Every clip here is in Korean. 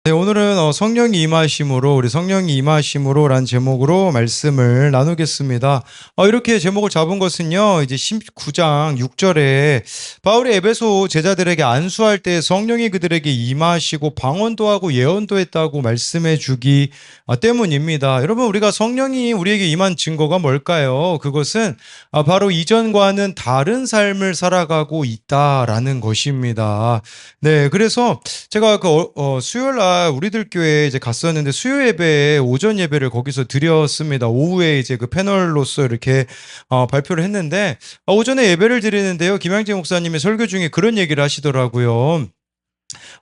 네, 오늘은 성령이 임하심으로 우리 성령이 임하심으로란 제목으로 말씀을 나누겠습니다. 이렇게 제목을 잡은 것은요, 이제 19장 6절에 바울이 에베소 제자들에게 안수할 때 성령이 그들에게 임하시고 방언도 하고 예언도 했다고 말씀해 주기 때문입니다. 여러분, 우리가 성령이 우리에게 임한 증거가 뭘까요? 그것은 바로 이전과는 다른 삶을 살아가고 있다라는 것입니다. 네, 그래서 제가 수요일 날 우리들 교회에 이제 갔었는데 수요 예배에 오전 예배를 거기서 드렸습니다. 오후에 이제 그 패널로서 이렇게 발표를 했는데 오전에 예배를 드리는데요. 김양재 목사님이 설교 중에 그런 얘기를 하시더라고요.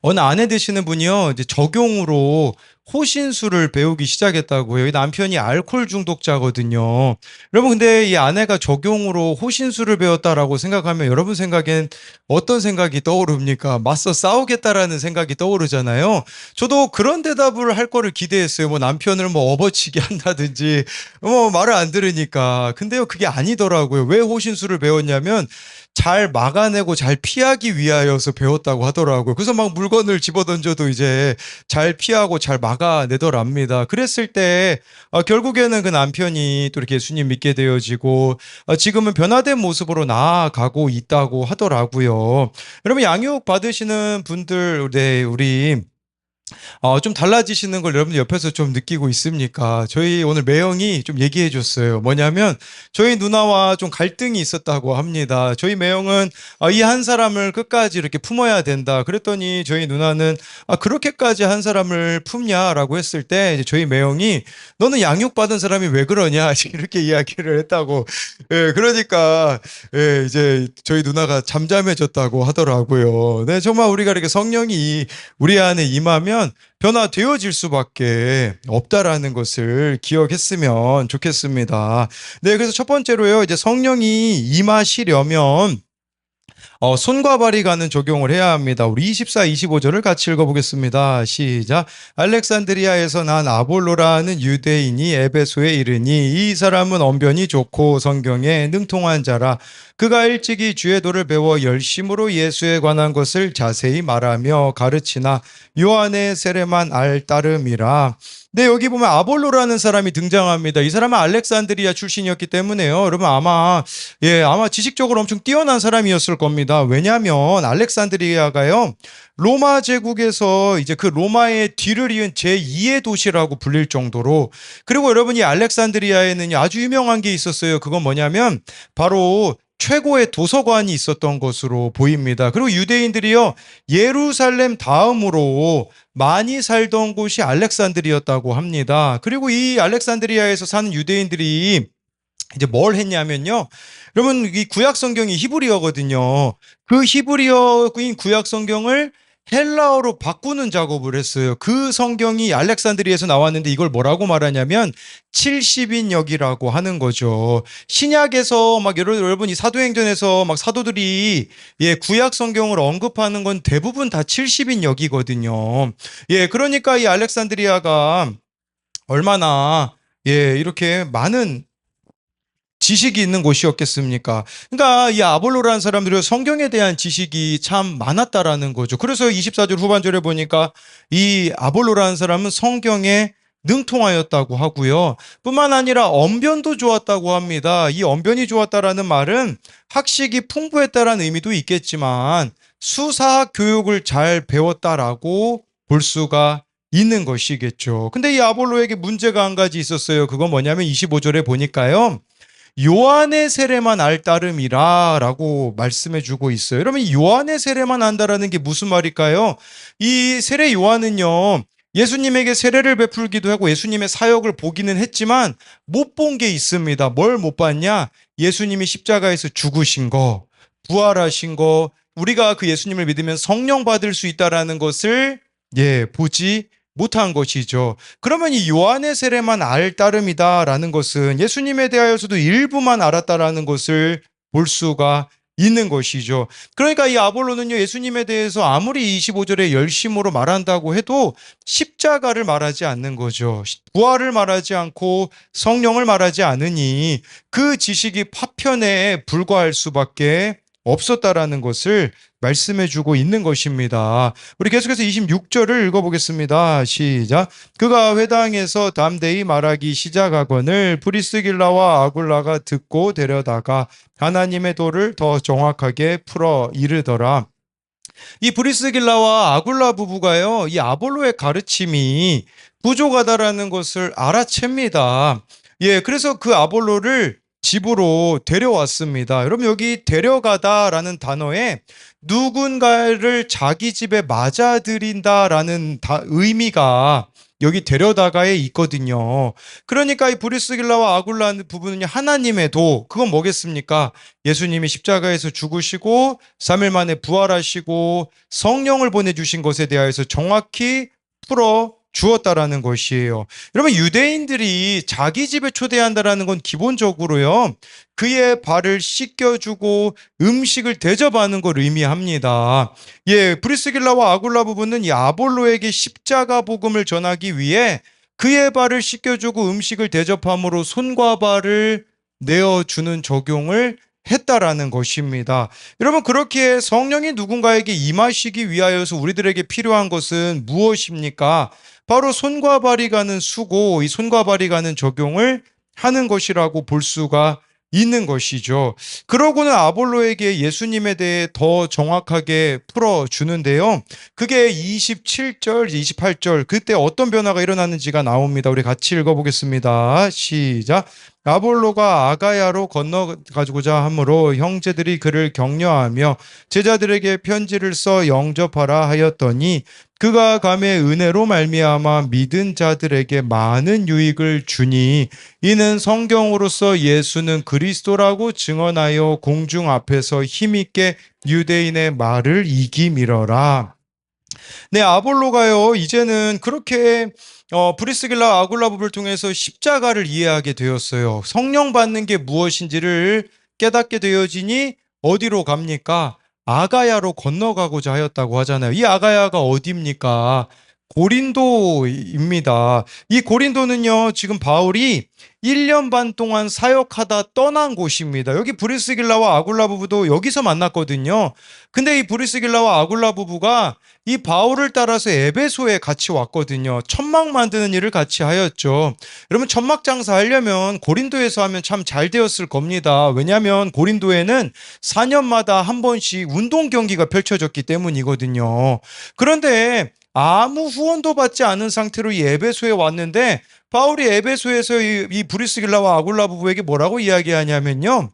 어느 아내 되시는 분이요, 이제 적용으로 호신술을 배우기 시작했다고요. 이 남편이 알코올 중독자거든요. 여러분, 근데 이 아내가 적용으로 호신술을 배웠다라고 생각하면 여러분 생각엔 어떤 생각이 떠오릅니까? 맞서 싸우겠다라는 생각이 떠오르잖아요. 저도 그런 대답을 할 거를 기대했어요. 뭐 남편을 뭐 업어치기 한다든지, 뭐 말을 안 들으니까. 근데요, 그게 아니더라고요. 왜 호신술을 배웠냐면 잘 막아내고 잘 피하기 위하여서 배웠다고 하더라고요. 그래서 막 물건을 집어던져도 이제 잘 피하고 잘 막아내더랍니다. 그랬을 때 결국에는 그 남편이 또 이렇게 예수님 믿게 되어지고 지금은 변화된 모습으로 나아가고 있다고 하더라고요. 여러분, 양육 받으시는 분들, 네, 우리 좀 달라지시는 걸 여러분들 옆에서 좀 느끼고 있습니까? 저희 오늘 매형이 좀 얘기해 줬어요. 뭐냐면 저희 누나와 좀 갈등이 있었다고 합니다. 저희 매형은 이 한 사람을 끝까지 이렇게 품어야 된다. 그랬더니 저희 누나는 그렇게까지 한 사람을 품냐라고 했을 때 이제 저희 매형이 너는 양육받은 사람이 왜 그러냐 이렇게 이야기를 했다고. 예, 그러니까 이제 저희 누나가 잠잠해졌다고 하더라고요. 네, 정말 우리가 이렇게 성령이 우리 안에 임하면 변화되어질 수밖에 없다라는 것을 기억했으면 좋겠습니다. 네, 그래서 첫 번째로요, 이제 성령이 임하시려면 손과 발이 가는 적용을 해야 합니다. 우리 24, 25절을 같이 읽어보겠습니다. 시작. 알렉산드리아에서 난 아볼로라는 유대인이 에베소에 이르니 이 사람은 언변이 좋고 성경에 능통한 자라. 그가 일찍이 주의 도를 배워 열심으로 예수에 관한 것을 자세히 말하며 가르치나 요한의 세례만 알 따름이라. 네, 여기 보면 아볼로라는 사람이 등장합니다. 이 사람은 알렉산드리아 출신이었기 때문에요. 여러분 아마 지식적으로 엄청 뛰어난 사람이었을 겁니다. 왜냐하면 알렉산드리아가요, 로마 제국에서 이제 그 로마의 뒤를 이은 제2의 도시라고 불릴 정도로, 그리고 여러분 이 알렉산드리아에는 아주 유명한 게 있었어요. 그건 뭐냐면 바로 최고의 도서관이 있었던 것으로 보입니다. 그리고 유대인들이요, 예루살렘 다음으로 많이 살던 곳이 알렉산드리아였다고 합니다. 그리고 이 알렉산드리아에서 사는 유대인들이 이제 뭘 했냐면요. 여러분, 이 구약 성경이 히브리어거든요. 그 히브리어인 구약 성경을 헬라어로 바꾸는 작업을 했어요. 그 성경이 알렉산드리아에서 나왔는데 이걸 뭐라고 말하냐면 70인역이라고 하는 거죠. 신약에서 막 여러분 이 사도행전에서 막 사도들이 구약 성경을 언급하는 건 대부분 다 70인역이거든요. 그러니까 이 알렉산드리아가 얼마나 이렇게 많은 지식이 있는 곳이었겠습니까? 그러니까 이 아볼로라는 사람들이 성경에 대한 지식이 참 많았다라는 거죠. 그래서 24절 후반절에 보니까 이 아볼로라는 사람은 성경에 능통하였다고 하고요. 뿐만 아니라 언변도 좋았다고 합니다. 이 언변이 좋았다라는 말은 학식이 풍부했다라는 의미도 있겠지만 수사학 교육을 잘 배웠다라고 볼 수가 있는 것이겠죠. 근데 이 아볼로에게 문제가 한 가지 있었어요. 그건 뭐냐면 25절에 보니까요, 요한의 세례만 알 따름이라 라고 말씀해 주고 있어요. 여러분, 요한의 세례만 안다라는 게 무슨 말일까요? 이 세례 요한은요, 예수님에게 세례를 베풀기도 하고 예수님의 사역을 보기는 했지만 못 본 게 있습니다. 뭘 못 봤냐? 예수님이 십자가에서 죽으신 거, 부활하신 거, 우리가 그 예수님을 믿으면 성령 받을 수 있다라는 것을 보지 못한 것이죠. 그러면 이 요한의 세례만 알 따름이다라는 것은 예수님에 대하여서도 일부만 알았다라는 것을 볼 수가 있는 것이죠. 그러니까 이 아볼로는요, 예수님에 대해서 아무리 25절에 열심으로 말한다고 해도 십자가를 말하지 않는 거죠. 부활을 말하지 않고 성령을 말하지 않으니 그 지식이 파편에 불과할 수밖에 없었다라는 것을 말씀해 주고 있는 것입니다. 우리 계속해서 26절을 읽어보겠습니다. 시작. 그가 회당에서 담대히 말하기 시작하거늘 브리스길라와 아굴라가 듣고 데려다가 하나님의 도를 더 정확하게 풀어 이르더라. 이 브리스길라와 아굴라 부부가요, 이 아볼로의 가르침이 부족하다라는 것을 알아챕니다. 예, 그래서 그 아볼로를 집으로 데려왔습니다. 여러분, 여기 데려가다라는 단어에 누군가를 자기 집에 맞아들인다라는 의미가 여기 데려다가에 있거든요. 그러니까 이 브리스길라와 아굴라 부부는 하나님의 도, 그건 뭐겠습니까? 예수님이 십자가에서 죽으시고 3일 만에 부활하시고 성령을 보내주신 것에 대하여서 정확히 풀어 주었다라는 것이에요. 여러분, 유대인들이 자기 집에 초대한다라는 건 기본적으로요, 그의 발을 씻겨주고 음식을 대접하는 걸 의미합니다. 예, 브리스길라와 아굴라 부부는 이 아볼로에게 십자가 복음을 전하기 위해 그의 발을 씻겨주고 음식을 대접함으로 손과 발을 내어주는 적용을 했다라는 것입니다. 여러분, 그렇게 성령이 누군가에게 임하시기 위하여서 우리들에게 필요한 것은 무엇입니까? 바로 손과 발이 가는 수고, 이 손과 발이 가는 적용을 하는 것이라고 볼 수가 있는 것이죠. 그러고는 아볼로에게 예수님에 대해 더 정확하게 풀어주는데요. 그게 27절, 28절, 그때 어떤 변화가 일어나는지가 나옵니다. 우리 같이 읽어보겠습니다. 시작. 아볼로가 아가야로 건너가고자 하므로 형제들이 그를 격려하며 제자들에게 편지를 써 영접하라 하였더니 그가 감의 은혜로 말미암아 믿은 자들에게 많은 유익을 주니 이는 성경으로서 예수는 그리스도라고 증언하여 공중 앞에서 힘있게 유대인의 말을 이기밀어라. 네, 아볼로가요, 이제는 그렇게 브리스길라 아굴라 부부를 통해서 십자가를 이해하게 되었어요. 성령 받는 게 무엇인지를 깨닫게 되어지니 어디로 갑니까? 아가야로 건너가고자 하였다고 하잖아요. 이 아가야가 어디입니까? 고린도입니다. 이 고린도는요, 지금 바울이 1년 반 동안 사역하다 떠난 곳입니다. 여기 브리스길라와 아굴라 부부도 여기서 만났거든요. 근데 이 브리스길라와 아굴라 부부가 이 바울을 따라서 에베소에 같이 왔거든요. 천막 만드는 일을 같이 하였죠. 여러분, 천막 장사 하려면 고린도에서 하면 참 잘 되었을 겁니다. 왜냐하면 고린도에는 4년마다 한 번씩 운동 경기가 펼쳐졌기 때문이거든요. 그런데 아무 후원도 받지 않은 상태로 이 에베소에 왔는데 바울이 에베소에서 이 브리스길라와 아굴라 부부에게 뭐라고 이야기하냐면요,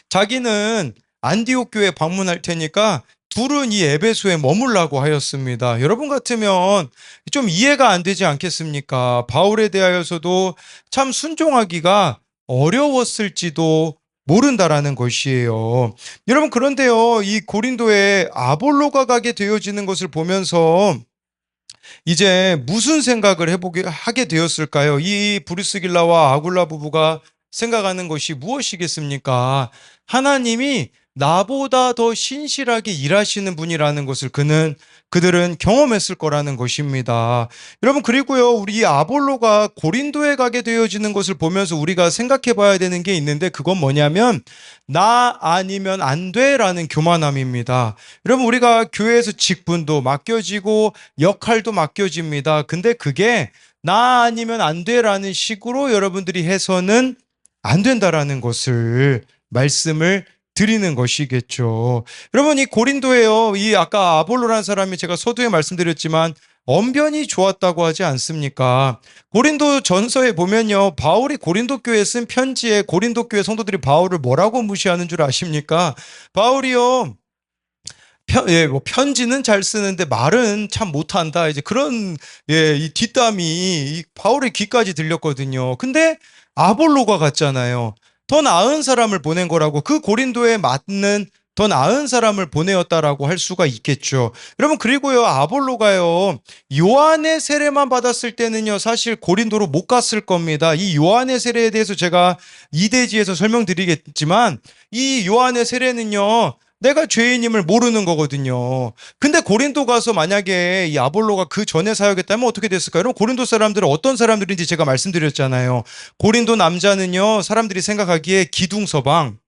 자기는 안디옥 교회 방문할 테니까 둘은 이 에베소에 머물라고 하였습니다. 여러분 같으면 좀 이해가 안 되지 않겠습니까? 바울에 대하여서도 참 순종하기가 어려웠을지도 모른다라는 것이에요. 여러분, 그런데요, 이 고린도에 아볼로가 가게 되어지는 것을 보면서 이제 무슨 생각을 하게 되었을까요? 이 브리스길라와 아굴라 부부가 생각하는 것이 무엇이겠습니까? 하나님이 나보다 더 신실하게 일하시는 분이라는 것을 그들은 경험했을 거라는 것입니다. 여러분, 그리고요, 우리 아볼로가 고린도에 가게 되어지는 것을 보면서 우리가 생각해 봐야 되는 게 있는데, 그건 뭐냐면 나 아니면 안 돼라는 교만함입니다. 여러분, 우리가 교회에서 직분도 맡겨지고 역할도 맡겨집니다. 근데 그게 나 아니면 안 돼라는 식으로 여러분들이 해서는 안 된다라는 것을 말씀을 드리는 것이겠죠. 여러분, 이 고린도에요, 이 아까 아볼로라는 사람이 제가 서두에 말씀드렸지만 언변이 좋았다고 하지 않습니까? 고린도 전서에 보면요, 바울이 고린도 교회에 쓴 편지에 고린도 교회 성도들이 바울을 뭐라고 무시하는 줄 아십니까? 바울이요, 뭐 편지는 잘 쓰는데 말은 참 못한다, 이제 그런, 이 뒷담이 이 바울의 귀까지 들렸거든요. 근데 아볼로가 갔잖아요. 더 나은 사람을 보낸 거라고, 그 고린도에 맞는 더 나은 사람을 보내었다라고 할 수가 있겠죠. 여러분, 그리고요, 아볼로가요, 요한의 세례만 받았을 때는요, 사실 고린도로 못 갔을 겁니다. 이 요한의 세례에 대해서 제가 이대지에서 설명드리겠지만, 이 요한의 세례는요, 내가 죄인임을 모르는 거거든요. 근데 고린도 가서 만약에 이 아볼로가 그 전에 사역했다면 어떻게 됐을까요? 여러분, 고린도 사람들은 어떤 사람들인지 제가 말씀드렸잖아요. 고린도 남자는요, 사람들이 생각하기에 기둥서방,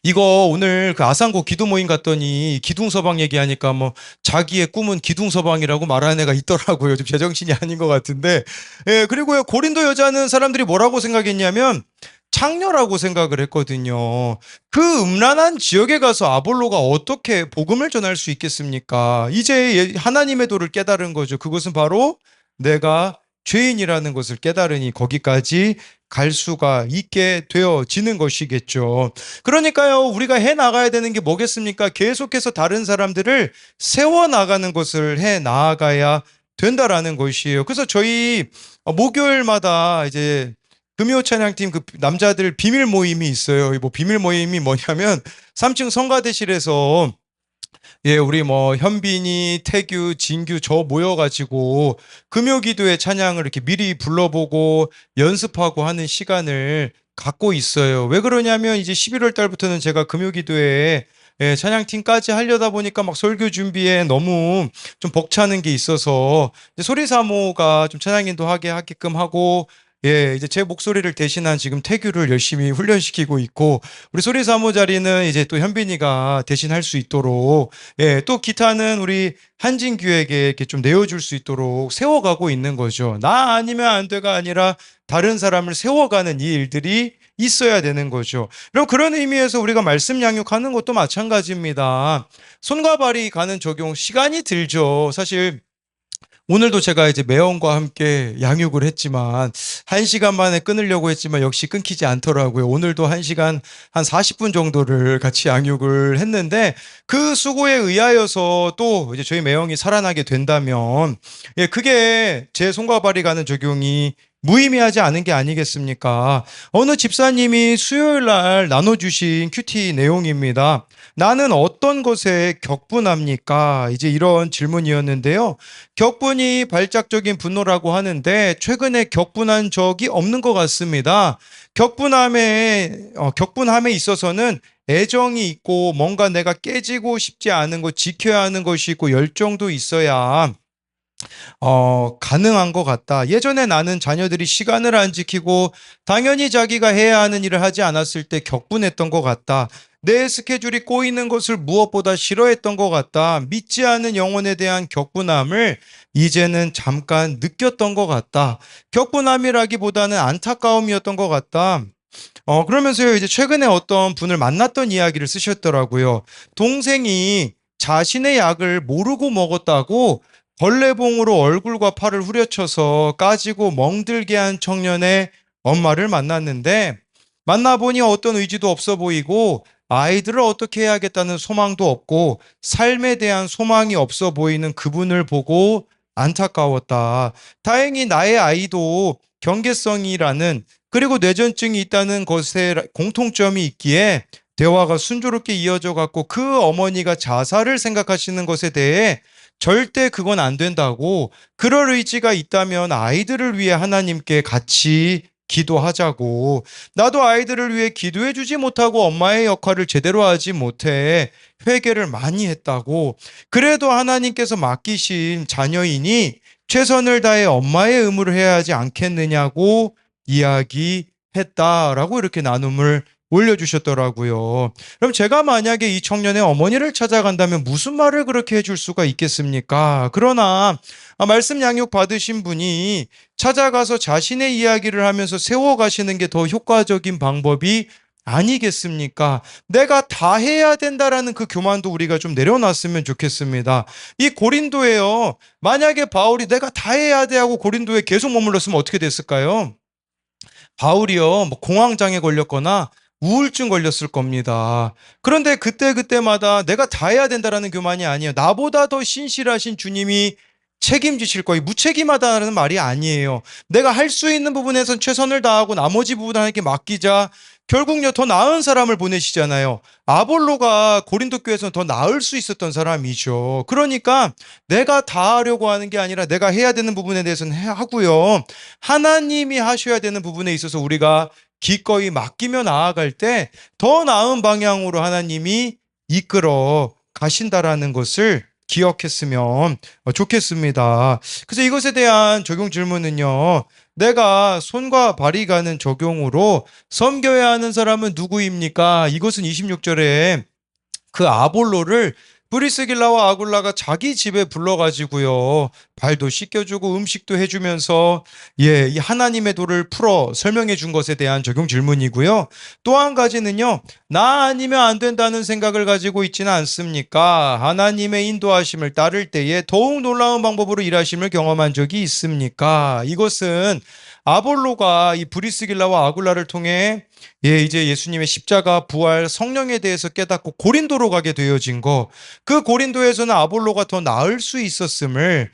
이거 오늘 그 아산고 기도 모임 갔더니 기둥서방 얘기하니까 뭐 자기의 꿈은 기둥서방이라고 말하는 애가 있더라고요. 좀 제정신이 아닌 것 같은데. 예, 그리고요, 고린도 여자는 사람들이 뭐라고 생각했냐면 창녀라고 생각을 했거든요. 그 음란한 지역에 가서 아볼로가 어떻게 복음을 전할 수 있겠습니까? 이제 하나님의 도를 깨달은 거죠. 그것은 바로 내가 죄인이라는 것을 깨달으니 거기까지 갈 수가 있게 되어지는 것이겠죠. 그러니까요, 우리가 해 나가야 되는 게 뭐겠습니까? 계속해서 다른 사람들을 세워 나가는 것을 해 나가야 된다라는 것이에요. 그래서 저희 목요일마다 이제 금요 찬양팀 그 남자들 비밀 모임이 있어요. 뭐 비밀 모임이 뭐냐면 3층 성가대실에서 우리 뭐 현빈이, 태규, 진규 저 모여가지고 금요기도의 찬양을 이렇게 미리 불러보고 연습하고 하는 시간을 갖고 있어요. 왜 그러냐면 이제 11월 달부터는 제가 금요기도에 찬양팀까지 하려다 보니까 막 설교 준비에 너무 좀 벅차는 게 있어서 이제 소리사모가 좀 찬양 인도하게 하게끔 하고, 이제 제 목소리를 대신한 지금 태규를 열심히 훈련시키고 있고, 우리 소리사모 자리는 이제 또 현빈이가 대신할 수 있도록, 또 기타는 우리 한진규에게 이렇게 좀 내어줄 수 있도록 세워가고 있는 거죠. 나 아니면 안 돼가 아니라 다른 사람을 세워가는 이 일들이 있어야 되는 거죠. 그럼 그런 의미에서 우리가 말씀 양육하는 것도 마찬가지입니다. 손과 발이 가는 적용 시간이 들죠. 사실 오늘도 제가 이제 매형과 함께 양육을 했지만 1시간 만에 끊으려고 했지만 역시 끊기지 않더라고요. 오늘도 1시간 한 40분 정도를 같이 양육을 했는데 그 수고에 의하여서 또 이제 저희 매형이 살아나게 된다면 그게 제 손과 발이 가는 적용이 무의미하지 않은 게 아니겠습니까? 어느 집사님이 수요일 날 나눠주신 큐티 내용입니다. 나는 어떤 것에 격분합니까? 이제 이런 질문이었는데요. 격분이 발작적인 분노라고 하는데 최근에 격분한 적이 없는 것 같습니다. 격분함에 있어서는 애정이 있고 뭔가 내가 깨지고 싶지 않은 것, 지켜야 하는 것이 있고 열정도 있어야 가능한 것 같다. 예전에 나는 자녀들이 시간을 안 지키고 당연히 자기가 해야 하는 일을 하지 않았을 때 격분했던 것 같다. 내 스케줄이 꼬이는 것을 무엇보다 싫어했던 것 같다. 믿지 않은 영혼에 대한 격분함을 이제는 잠깐 느꼈던 것 같다. 격분함이라기보다는 안타까움이었던 것 같다. 그러면서요, 이제 최근에 어떤 분을 만났던 이야기를 쓰셨더라고요. 동생이 자신의 약을 모르고 먹었다고 벌레봉으로 얼굴과 팔을 후려쳐서 까지고 멍들게 한 청년의 엄마를 만났는데, 만나보니 어떤 의지도 없어 보이고 아이들을 어떻게 해야겠다는 소망도 없고 삶에 대한 소망이 없어 보이는 그분을 보고 안타까웠다. 다행히 나의 아이도 경계성이라는, 그리고 뇌전증이 있다는 것에 공통점이 있기에 대화가 순조롭게 이어져 갔고, 그 어머니가 자살을 생각하시는 것에 대해 절대 그건 안 된다고, 그럴 의지가 있다면 아이들을 위해 하나님께 같이 기도하자고, 나도 아이들을 위해 기도해 주지 못하고 엄마의 역할을 제대로 하지 못해 회개를 많이 했다고, 그래도 하나님께서 맡기신 자녀이니 최선을 다해 엄마의 의무를 해야 하지 않겠느냐고 이야기했다라고 이렇게 나눔을 올려주셨더라고요. 그럼 제가 만약에 이 청년의 어머니를 찾아간다면 무슨 말을 그렇게 해줄 수가 있겠습니까? 그러나 말씀 양육 받으신 분이 찾아가서 자신의 이야기를 하면서 세워가시는 게 더 효과적인 방법이 아니겠습니까? 내가 다 해야 된다라는 그 교만도 우리가 좀 내려놨으면 좋겠습니다. 이 고린도에요, 만약에 바울이 내가 다 해야 돼 하고 고린도에 계속 머물렀으면 어떻게 됐을까요? 바울이요, 뭐 공황장애 걸렸거나 우울증 걸렸을 겁니다. 그런데 그때마다 내가 다 해야 된다라는 교만이 아니에요. 나보다 더 신실하신 주님이 책임지실 거예요. 무책임하다는 말이 아니에요. 내가 할 수 있는 부분에선 최선을 다하고 나머지 부분 하나님께 맡기자. 결국요, 더 나은 사람을 보내시잖아요. 아볼로가 고린도 교회에서는 더 나을 수 있었던 사람이죠. 그러니까 내가 다 하려고 하는 게 아니라 내가 해야 되는 부분에 대해서는 하고요, 하나님이 하셔야 되는 부분에 있어서 우리가 기꺼이 맡기며 나아갈 때 더 나은 방향으로 하나님이 이끌어 가신다라는 것을 기억했으면 좋겠습니다. 그래서 이것에 대한 적용 질문은요. 내가 손과 발이 가는 적용으로 섬겨야 하는 사람은 누구입니까? 이것은 26절에 그 아볼로를 브리스길라와 아굴라가 자기 집에 불러가지고요. 발도 씻겨주고 음식도 해주면서 이 하나님의 도를 풀어 설명해 준 것에 대한 적용 질문이고요. 또 한 가지는요. 나 아니면 안 된다는 생각을 가지고 있지는 않습니까? 하나님의 인도하심을 따를 때에 더욱 놀라운 방법으로 일하심을 경험한 적이 있습니까? 이것은 아볼로가 이 브리스길라와 아굴라를 통해 이제 예수님의 십자가, 부활, 성령에 대해서 깨닫고 고린도로 가게 되어진 거, 그 고린도에서는 아볼로가 더 나을 수 있었음을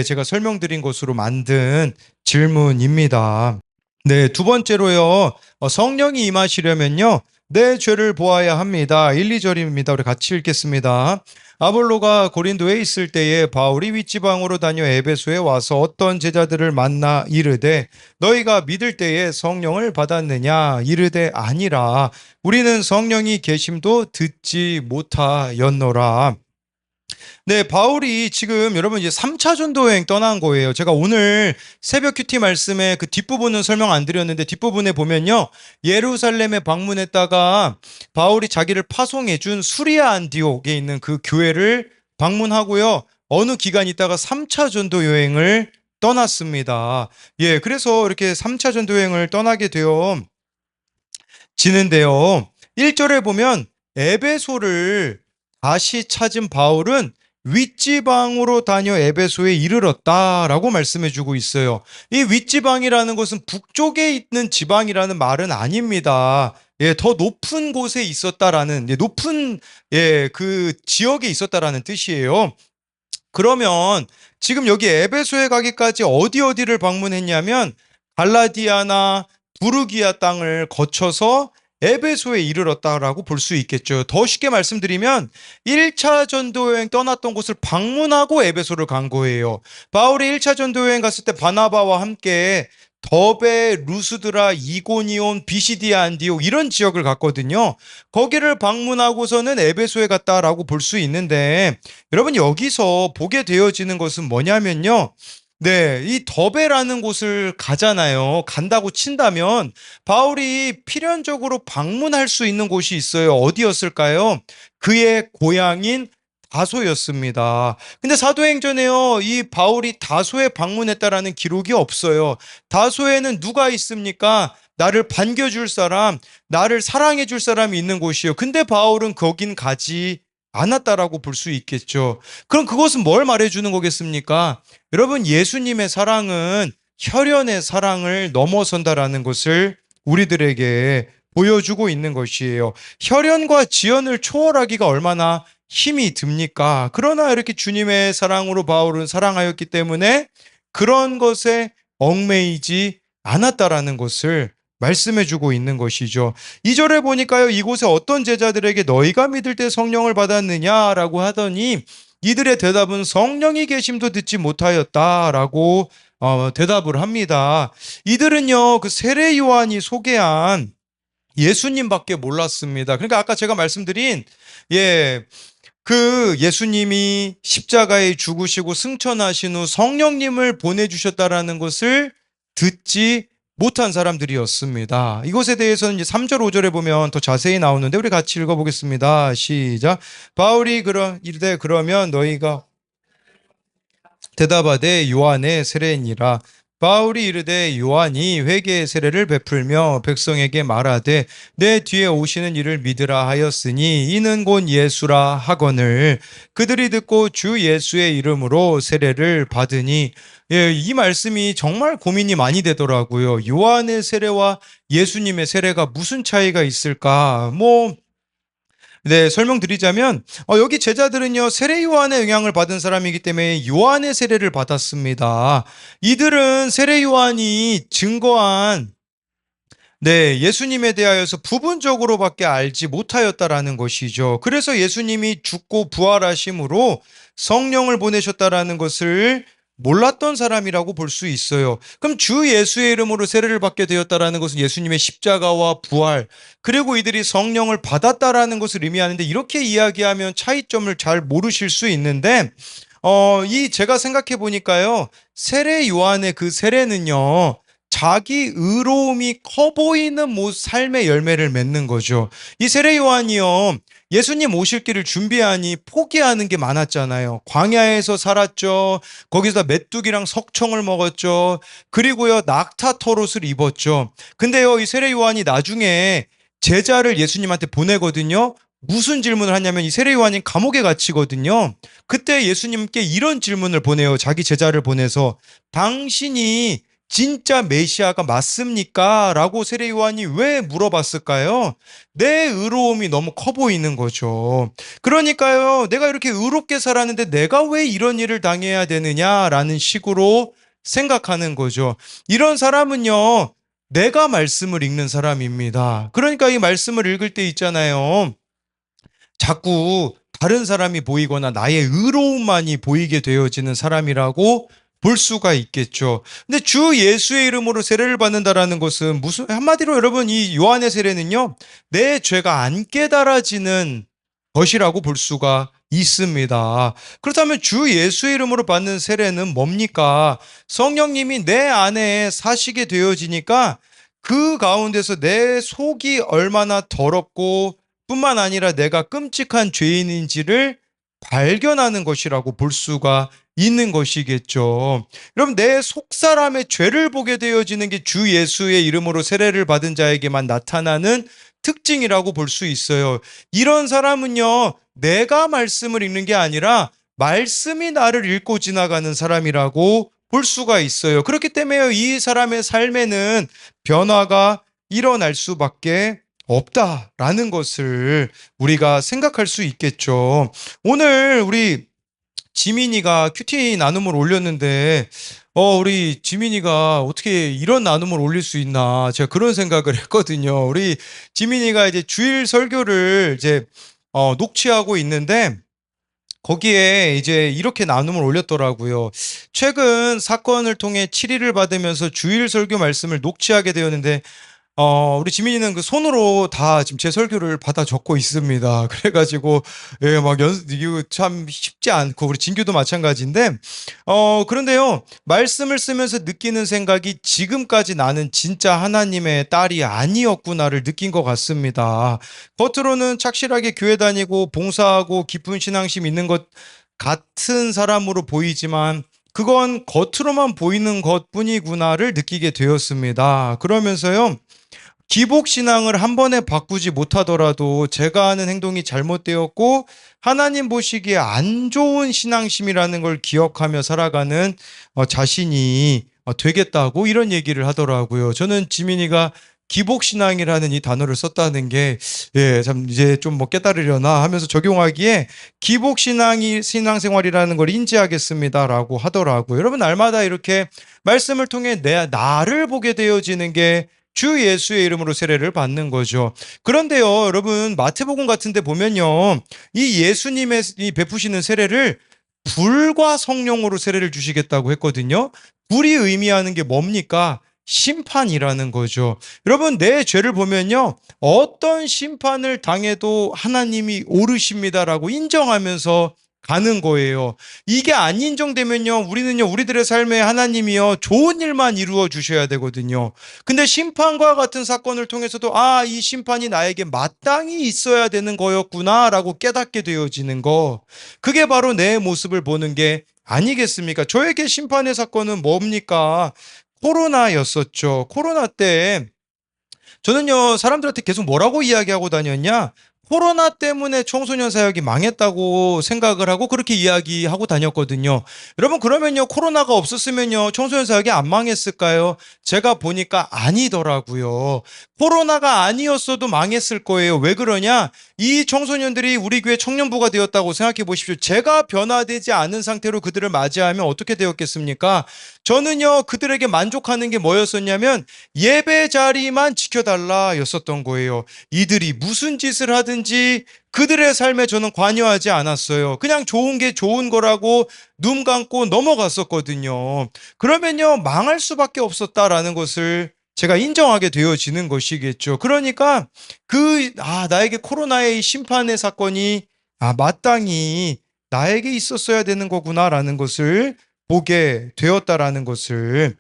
제가 설명드린 것으로 만든 질문입니다. 네, 두 번째로요. 성령이 임하시려면요. 내 죄를 보아야 합니다. 1, 2절입니다. 우리 같이 읽겠습니다. 아볼로가 고린도에 있을 때에 바울이 윗지방으로 다녀 에베소에 와서 어떤 제자들을 만나 이르되 너희가 믿을 때에 성령을 받았느냐? 이르되 아니라 우리는 성령이 계심도 듣지 못하였노라. 네, 바울이 지금 여러분 이제 3차 전도 여행 떠난 거예요. 제가 오늘 새벽 큐티 말씀에 그 뒷부분은 설명 안 드렸는데 뒷부분에 보면요. 예루살렘에 방문했다가 바울이 자기를 파송해 준 수리아 안디옥에 있는 그 교회를 방문하고요. 어느 기간 있다가 3차 전도 여행을 떠났습니다. 그래서 이렇게 3차 전도 여행을 떠나게 되어 지는데요. 1절에 보면 에베소를 다시 찾은 바울은 윗지방으로 다녀 에베소에 이르렀다라고 말씀해주고 있어요. 이 윗지방이라는 것은 북쪽에 있는 지방이라는 말은 아닙니다. 더 높은 곳에 있었다라는, 높은, 그 지역에 있었다라는 뜻이에요. 그러면 지금 여기 에베소에 가기까지 어디를 방문했냐면 갈라디아나 부르기아 땅을 거쳐서 에베소에 이르렀다라고 볼 수 있겠죠. 더 쉽게 말씀드리면 1차 전도여행 떠났던 곳을 방문하고 에베소를 간 거예요. 바울이 1차 전도여행 갔을 때 바나바와 함께 더베, 루스드라, 이고니온, 비시디아, 안디옥 이런 지역을 갔거든요. 거기를 방문하고서는 에베소에 갔다라고 볼 수 있는데 여러분 여기서 보게 되어지는 것은 뭐냐면요. 이 더베라는 곳을 가잖아요. 간다고 친다면 바울이 필연적으로 방문할 수 있는 곳이 있어요. 어디였을까요? 그의 고향인 다소였습니다. 근데 사도행전에요, 이 바울이 다소에 방문했다라는 기록이 없어요. 다소에는 누가 있습니까? 나를 반겨줄 사람, 나를 사랑해줄 사람이 있는 곳이에요. 근데 바울은 거긴 가지 않았다라고 볼 수 있겠죠. 그럼 그것은 뭘 말해주는 거겠습니까? 여러분, 예수님의 사랑은 혈연의 사랑을 넘어선다라는 것을 우리들에게 보여주고 있는 것이에요. 혈연과 지연을 초월하기가 얼마나 힘이 듭니까? 그러나 이렇게 주님의 사랑으로 바울은 사랑하였기 때문에 그런 것에 얽매이지 않았다라는 것을 말씀해주고 있는 것이죠. 2절에 보니까요, 이곳에 어떤 제자들에게 너희가 믿을 때 성령을 받았느냐라고 하더니 이들의 대답은 성령이 계심도 듣지 못하였다라고 대답을 합니다. 이들은요, 그 세례 요한이 소개한 예수님밖에 몰랐습니다. 그러니까 아까 제가 말씀드린 그 예수님이 십자가에 죽으시고 승천하신 후 성령님을 보내주셨다라는 것을 듣지 못한 사람들이었습니다. 이것에 대해서는 이제 3절, 5절에 보면 더 자세히 나오는데 우리 같이 읽어보겠습니다. 시작. 바울이 이르되 그러면 너희가 대답하되 요한의 세례니라. 바울이 이르되 요한이 회개의 세례를 베풀며 백성에게 말하되 내 뒤에 오시는 이를 믿으라 하였으니 이는 곧 예수라 하거늘 그들이 듣고 주 예수의 이름으로 세례를 받으니 이 말씀이 정말 고민이 많이 되더라고요. 요한의 세례와 예수님의 세례가 무슨 차이가 있을까? 설명드리자면 여기 제자들은요 세례 요한의 영향을 받은 사람이기 때문에 요한의 세례를 받았습니다. 이들은 세례 요한이 증거한 예수님에 대하여서 부분적으로밖에 알지 못하였다라는 것이죠. 그래서 예수님이 죽고 부활하심으로 성령을 보내셨다라는 것을 몰랐던 사람이라고 볼 수 있어요. 그럼 주 예수의 이름으로 세례를 받게 되었다라는 것은 예수님의 십자가와 부활, 그리고 이들이 성령을 받았다라는 것을 의미하는데, 이렇게 이야기하면 차이점을 잘 모르실 수 있는데, 제가 생각해 보니까요, 세례 요한의 그 세례는요, 자기 의로움이 커 보이는 삶의 열매를 맺는 거죠. 이 세례 요한이요, 예수님 오실 길을 준비하니 포기하는 게 많았잖아요. 광야에서 살았죠. 거기서 메뚜기랑 석청을 먹었죠. 그리고요, 낙타 털옷을 입었죠. 근데요, 이 세례 요한이 나중에 제자를 예수님한테 보내거든요. 무슨 질문을 하냐면, 이 세례 요한이 감옥에 갇히거든요. 그때 예수님께 이런 질문을 보내요. 자기 제자를 보내서, 당신이 진짜 메시아가 맞습니까? 라고 세례 요한이 왜 물어봤을까요? 내 의로움이 너무 커 보이는 거죠. 그러니까요, 내가 이렇게 의롭게 살았는데 내가 왜 이런 일을 당해야 되느냐라는 식으로 생각하는 거죠. 이런 사람은요, 내가 말씀을 읽는 사람입니다. 그러니까 이 말씀을 읽을 때 있잖아요, 자꾸 다른 사람이 보이거나 나의 의로움만이 보이게 되어지는 사람이라고 볼 수가 있겠죠. 근데 주 예수의 이름으로 세례를 받는다라는 것은 무슨, 한마디로 여러분, 이 요한의 세례는요, 내 죄가 안 깨달아지는 것이라고 볼 수가 있습니다. 그렇다면 주 예수의 이름으로 받는 세례는 뭡니까? 성령님이 내 안에 사시게 되어지니까 그 가운데서 내 속이 얼마나 더럽고 뿐만 아니라 내가 끔찍한 죄인인지를 발견하는 것이라고 볼 수가 있는 것이겠죠. 여러분, 내 속사람의 죄를 보게 되어지는 게 주 예수의 이름으로 세례를 받은 자에게만 나타나는 특징이라고 볼 수 있어요. 이런 사람은요, 내가 말씀을 읽는 게 아니라 말씀이 나를 읽고 지나가는 사람이라고 볼 수가 있어요. 그렇기 때문에 이 사람의 삶에는 변화가 일어날 수밖에 없다라는 것을 우리가 생각할 수 있겠죠. 오늘 우리 지민이가 큐티 나눔을 올렸는데, 우리 지민이가 어떻게 이런 나눔을 올릴 수 있나, 제가 그런 생각을 했거든요. 우리 지민이가 이제 주일 설교를 이제 녹취하고 있는데, 거기에 이제 이렇게 나눔을 올렸더라고요. 최근 사건을 통해 치리를 받으면서 주일 설교 말씀을 녹취하게 되었는데, 우리 지민이는 그 손으로 다 지금 제 설교를 받아 적고 있습니다. 그래가지고, 예, 이거 참 쉽지 않고, 우리 진규도 마찬가지인데, 그런데요, 말씀을 쓰면서 느끼는 생각이, 지금까지 나는 진짜 하나님의 딸이 아니었구나를 느낀 것 같습니다. 겉으로는 착실하게 교회 다니고, 봉사하고, 깊은 신앙심 있는 것 같은 사람으로 보이지만, 그건 겉으로만 보이는 것뿐이구나를 느끼게 되었습니다. 그러면서요, 기복신앙을 한 번에 바꾸지 못하더라도 제가 하는 행동이 잘못되었고 하나님 보시기에 안 좋은 신앙심이라는 걸 기억하며 살아가는 자신이 되겠다고 이런 얘기를 하더라고요. 저는 지민이가 기복신앙이라는 이 단어를 썼다는 게, 예, 참 이제 좀 깨달으려나 하면서 적용하기에 신앙생활이라는 걸 인지하겠습니다라고 하더라고요. 여러분, 날마다 이렇게 말씀을 통해 나를 보게 되어지는 게 주 예수의 이름으로 세례를 받는 거죠. 그런데요, 여러분, 마태복음 같은 데 보면요, 이 예수님의 이 베푸시는 세례를 불과 성령으로 세례를 주시겠다고 했거든요. 불이 의미하는 게 뭡니까? 심판이라는 거죠. 여러분, 내 죄를 보면요, 어떤 심판을 당해도 하나님이 옳으십니다라고 인정하면서 가는 거예요. 이게 안 인정되면요, 우리는요, 우리들의 삶에 하나님이요, 좋은 일만 이루어 주셔야 되거든요. 근데 심판과 같은 사건을 통해서도, 이 심판이 나에게 마땅히 있어야 되는 거였구나라고 깨닫게 되어지는 거. 그게 바로 내 모습을 보는 게 아니겠습니까? 저에게 심판의 사건은 뭡니까? 코로나였었죠. 코로나 때 저는요, 사람들한테 계속 뭐라고 이야기하고 다녔냐? 코로나 때문에 청소년 사역이 망했다고 생각을 하고 그렇게 이야기하고 다녔거든요. 여러분, 그러면요, 코로나가 없었으면요, 청소년 사역이 안 망했을까요? 제가 보니까 아니더라고요. 코로나가 아니었어도 망했을 거예요. 왜 그러냐? 이 청소년들이 우리 교회 청년부가 되었다고 생각해 보십시오. 제가 변화되지 않은 상태로 그들을 맞이하면 어떻게 되었겠습니까? 저는요, 그들에게 만족하는 게 뭐였었냐면 예배 자리만 지켜달라 였었던 거예요. 이들이 무슨 짓을 하든지 그들의 삶에 저는 관여하지 않았어요. 그냥 좋은 게 좋은 거라고 눈 감고 넘어갔었거든요. 그러면요, 망할 수밖에 없었다라는 것을 제가 인정하게 되어지는 것이겠죠. 그러니까 나에게 코로나의 심판의 사건이 마땅히 나에게 있었어야 되는 거구나라는 것을 보게 되었다라는 것을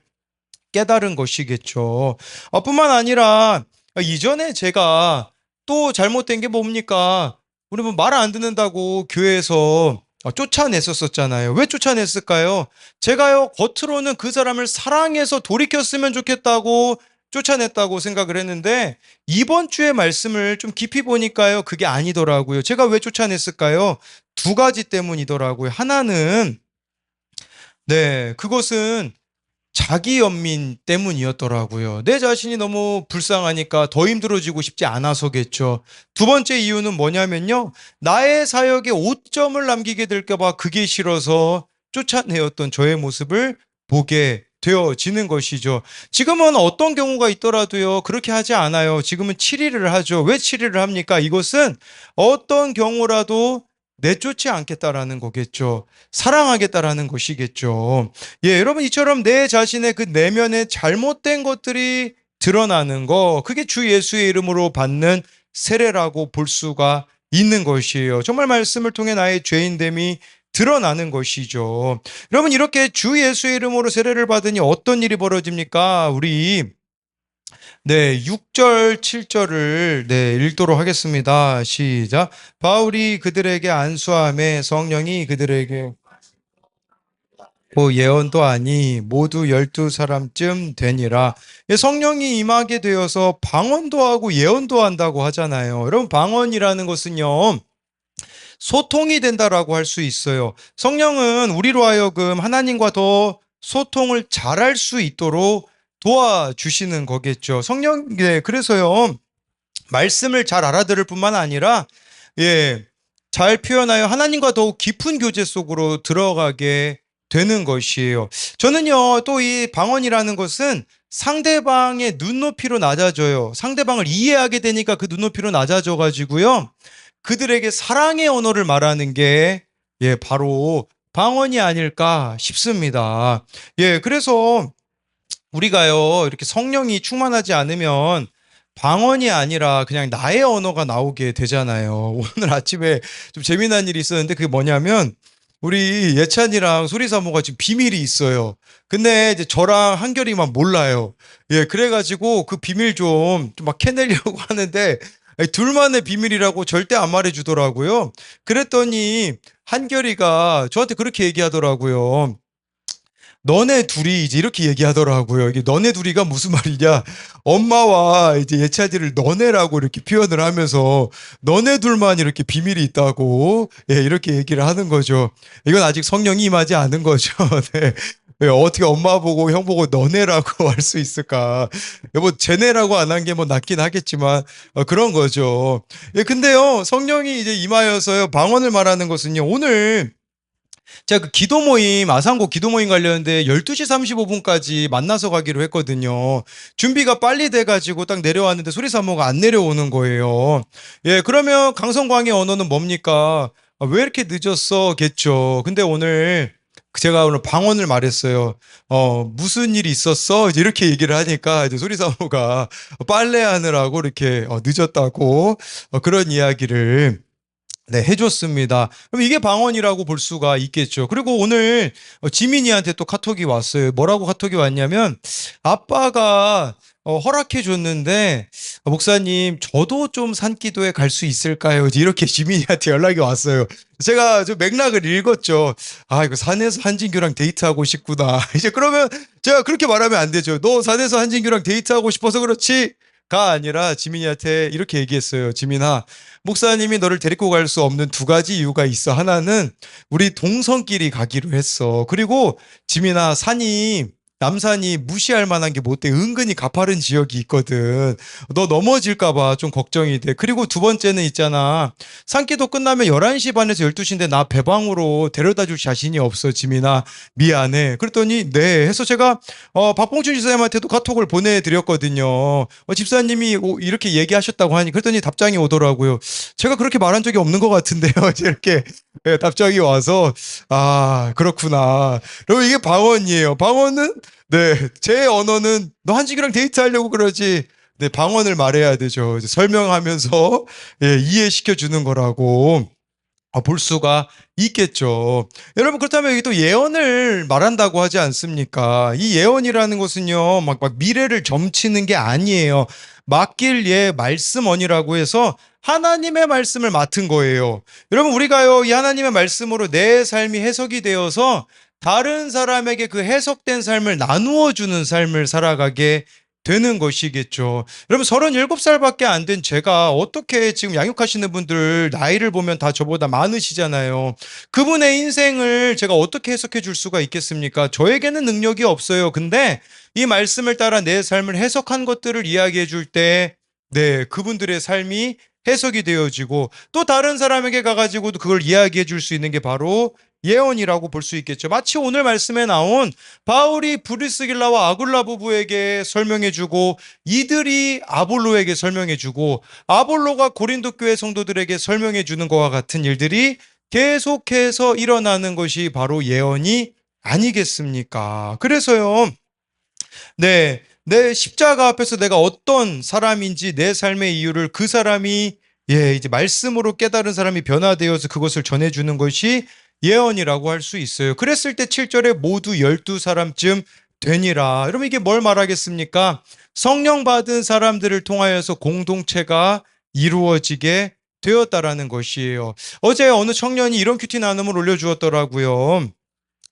깨달은 것이겠죠. 뿐만 아니라 이전에 제가 또 잘못된 게 뭡니까? 우리 뭐 말 안 듣는다고 교회에서 쫓아냈었잖아요. 왜 쫓아냈을까요? 제가요, 겉으로는 그 사람을 사랑해서 돌이켰으면 좋겠다고 쫓아냈다고 생각을 했는데 이번 주의 말씀을 좀 깊이 보니까요, 그게 아니더라고요. 제가 왜 쫓아냈을까요? 두 가지 때문이더라고요. 하나는 그것은 자기 연민 때문이었더라고요. 내 자신이 너무 불쌍하니까 더 힘들어지고 싶지 않아서겠죠. 두 번째 이유는 뭐냐면요, 나의 사역에 오점을 남기게 될까 봐 그게 싫어서 쫓아내었던 저의 모습을 보게 되어지는 것이죠. 지금은 어떤 경우가 있더라도요, 그렇게 하지 않아요. 지금은 7일을 하죠. 왜 7일을 합니까? 이것은 어떤 경우라도 내쫓지 않겠다라는 거겠죠. 사랑하겠다라는 것이겠죠. 여러분, 이처럼 내 자신의 그 내면의 잘못된 것들이 드러나는 거, 그게 주 예수의 이름으로 받는 세례라고 볼 수가 있는 것이에요. 정말 말씀을 통해 나의 죄인됨이 드러나는 것이죠. 여러분, 이렇게 주 예수의 이름으로 세례를 받으니 어떤 일이 벌어집니까? 우리 6절, 7절을 읽도록 하겠습니다. 시작. 바울이 그들에게 안수함에 성령이 그들에게 예언도 아니 모두 12사람쯤 되니라. 성령이 임하게 되어서 방언도 하고 예언도 한다고 하잖아요. 여러분, 방언이라는 것은요, 소통이 된다라고 할 수 있어요. 성령은 우리로 하여금 하나님과 더 소통을 잘할 수 있도록 도와주시는 거겠죠. 그래서요, 말씀을 잘 알아들을 뿐만 아니라 잘 표현하여 하나님과 더욱 깊은 교제 속으로 들어가게 되는 것이에요. 저는요, 또 이 방언이라는 것은 상대방의 눈높이로 낮아져요. 상대방을 이해하게 되니까 그 눈높이로 낮아져 가지고요, 그들에게 사랑의 언어를 말하는 게 바로 방언이 아닐까 싶습니다. 그래서 우리가요, 이렇게 성령이 충만하지 않으면 방언이 아니라 그냥 나의 언어가 나오게 되잖아요. 오늘 아침에 좀 재미난 일이 있었는데, 그게 뭐냐면 우리 예찬이랑 소리사모가 지금 비밀이 있어요. 근데 이제 저랑 한결이만 몰라요. 그래가지고 그 비밀 좀 막 캐내려고 하는데 둘만의 비밀이라고 절대 안 말해주더라고요. 그랬더니 한결이가 저한테 그렇게 얘기하더라고요. 너네 둘이 이제 이렇게 얘기하더라고요. 이게 너네 둘이가 무슨 말이냐? 엄마와 이제 예찬이를 너네라고 이렇게 표현을 하면서 너네 둘만 이렇게 비밀이 있다고 이렇게 얘기를 하는 거죠. 이건 아직 성령이 임하지 않은 거죠. 네. 어떻게 엄마 보고 형 보고 너네라고 할 수 있을까? 뭐 쟤네라고 안 한 게 뭐 낫긴 하겠지만 그런 거죠. 근데요, 성령이 이제 임하여서요, 방언을 말하는 것은요, 오늘 제가 그 기도 모임, 아산고 기도 모임 가려는데 12시 35분까지 만나서 가기로 했거든요. 준비가 빨리 돼가지고 딱 내려왔는데 소리사모가 안 내려오는 거예요. 그러면 강성광의 언어는 뭡니까? 왜 이렇게 늦었어? 겠죠. 근데 제가 오늘 방언을 말했어요. 무슨 일이 있었어? 이제 이렇게 얘기를 하니까 이제 소리사모가 빨래하느라고 이렇게 늦었다고 그런 이야기를 해줬습니다. 그럼 이게 방언이라고 볼 수가 있겠죠. 그리고 오늘 지민이한테 또 카톡이 왔어요. 뭐라고 카톡이 왔냐면, 아빠가 허락해 줬는데 목사님 저도 좀 산기도에 갈 수 있을까요? 이렇게 지민이한테 연락이 왔어요. 제가 좀 맥락을 읽었죠. 이거 산에서 한진규랑 데이트하고 싶구나. 이제 그러면 제가 그렇게 말하면 안 되죠. 너 산에서 한진규랑 데이트하고 싶어서 그렇지? 가 아니라 지민이한테 이렇게 얘기했어요. 지민아, 목사님이 너를 데리고 갈 수 없는 두 가지 이유가 있어. 하나는 우리 동성끼리 가기로 했어. 그리고 지민아, 산이 남산이 무시할 만한 게 못 돼. 은근히 가파른 지역이 있거든. 너 넘어질까 봐 좀 걱정이 돼. 그리고 두 번째는 있잖아. 산기도 끝나면 11시 반에서 12시인데 나 배방으로 데려다 줄 자신이 없어, 지민아. 미안해. 그랬더니 네 해서 제가 박봉준 지사님한테도 카톡을 보내드렸거든요. 집사님이 이렇게 얘기하셨다고 하니 그랬더니 답장이 오더라고요. 제가 그렇게 말한 적이 없는 것 같은데요. 이렇게 답장이 와서 아 그렇구나. 그럼 이게 방언이에요. 방언은 네 제 언어는 너 한식이랑 데이트하려고 그러지. 네 방언을 말해야 되죠. 이제 설명하면서 이해시켜 주는 거라고. 볼 수가 있겠죠. 여러분, 그렇다면 여기 또 예언을 말한다고 하지 않습니까? 이 예언이라는 것은요, 막 미래를 점치는 게 아니에요. 맡길 말씀언이라고 해서 하나님의 말씀을 맡은 거예요. 여러분, 우리가요, 이 하나님의 말씀으로 내 삶이 해석이 되어서 다른 사람에게 그 해석된 삶을 나누어 주는 삶을 살아가게 되는 것이겠죠. 여러분 37살밖에 안 된 제가 어떻게 지금 양육하시는 분들 나이를 보면 다 저보다 많으시잖아요. 그분의 인생을 제가 어떻게 해석해 줄 수가 있겠습니까? 저에게는 능력이 없어요. 근데 이 말씀을 따라 내 삶을 해석한 것들을 이야기해 줄 때 네, 그분들의 삶이 해석이 되어지고 또 다른 사람에게 가가지고도 그걸 이야기해 줄 수 있는 게 바로 예언이라고 볼 수 있겠죠. 마치 오늘 말씀에 나온 바울이 브리스길라와 아굴라 부부에게 설명해주고 이들이 아볼로에게 설명해주고 아볼로가 고린도 교회 성도들에게 설명해주는 것과 같은 일들이 계속해서 일어나는 것이 바로 예언이 아니겠습니까? 그래서요, 네, 내 십자가 앞에서 내가 어떤 사람인지 내 삶의 이유를 그 사람이 이제 말씀으로 깨달은 사람이 변화되어서 그것을 전해주는 것이 예언이라고 할 수 있어요. 그랬을 때 7절에 모두 12사람쯤 되니라. 여러분 이게 뭘 말하겠습니까? 성령 받은 사람들을 통하여서 공동체가 이루어지게 되었다라는 것이에요. 어제 어느 청년이 이런 큐티 나눔을 올려주었더라고요.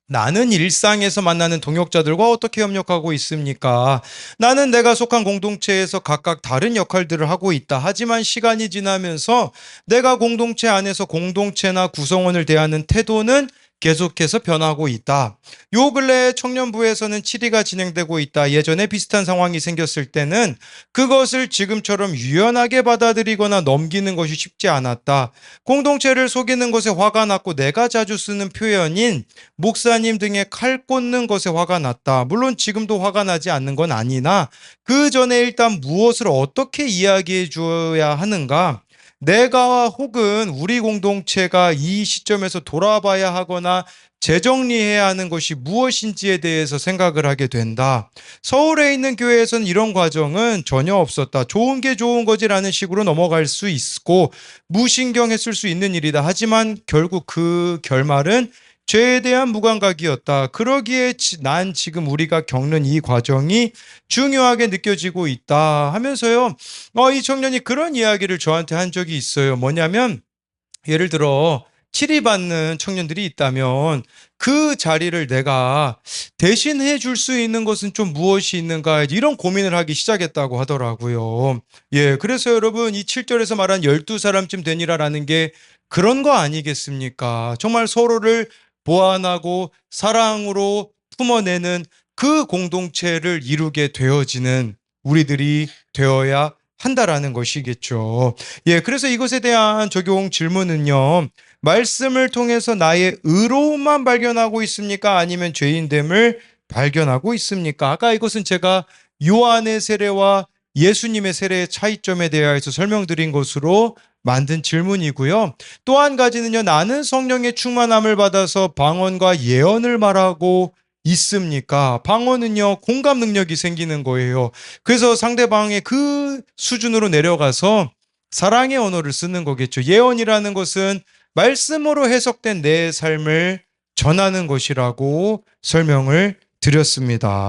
나는 일상에서 만나는 동역자들과 어떻게 협력하고 있습니까? 나는 내가 속한 공동체에서 각각 다른 역할들을 하고 있다. 하지만 시간이 지나면서 내가 공동체 안에서 공동체나 구성원을 대하는 태도는 계속해서 변하고 있다. 요 근래 청년부에서는 치리가 진행되고 있다. 예전에 비슷한 상황이 생겼을 때는 그것을 지금처럼 유연하게 받아들이거나 넘기는 것이 쉽지 않았다. 공동체를 속이는 것에 화가 났고 내가 자주 쓰는 표현인 목사님 등의 칼 꽂는 것에 화가 났다. 물론 지금도 화가 나지 않는 건 아니나 그 전에 일단 무엇을 어떻게 이야기해 줘야 하는가? 내가 혹은 우리 공동체가 이 시점에서 돌아봐야 하거나 재정리해야 하는 것이 무엇인지에 대해서 생각을 하게 된다. 서울에 있는 교회에서는 이런 과정은 전혀 없었다. 좋은 게 좋은 거지라는 식으로 넘어갈 수 있고 무신경했을 수 있는 일이다. 하지만 결국 그 결말은 죄에 대한 무감각이었다. 그러기에 난 지금 우리가 겪는 이 과정이 중요하게 느껴지고 있다 하면서요. 이 청년이 그런 이야기를 저한테 한 적이 있어요. 뭐냐면 예를 들어 치리받는 청년들이 있다면 그 자리를 내가 대신해 줄 수 있는 것은 좀 무엇이 있는가 이런 고민을 하기 시작했다고 하더라고요. 그래서 여러분 이 7절에서 말한 12사람쯤 되니라라는 게 그런 거 아니겠습니까? 정말 서로를 보완하고 사랑으로 품어내는 그 공동체를 이루게 되어지는 우리들이 되어야 한다라는 것이겠죠. 그래서 이것에 대한 적용 질문은요. 말씀을 통해서 나의 의로움만 발견하고 있습니까? 아니면 죄인됨을 발견하고 있습니까? 아까 이것은 제가 요한의 세례와 예수님의 세례의 차이점에 대하여서 설명드린 것으로 만든 질문이고요. 또 한 가지는요. 나는 성령의 충만함을 받아서 방언과 예언을 말하고 있습니까? 방언은요. 공감 능력이 생기는 거예요. 그래서 상대방의 그 수준으로 내려가서 사랑의 언어를 쓰는 거겠죠. 예언이라는 것은 말씀으로 해석된 내 삶을 전하는 것이라고 설명을 드렸습니다.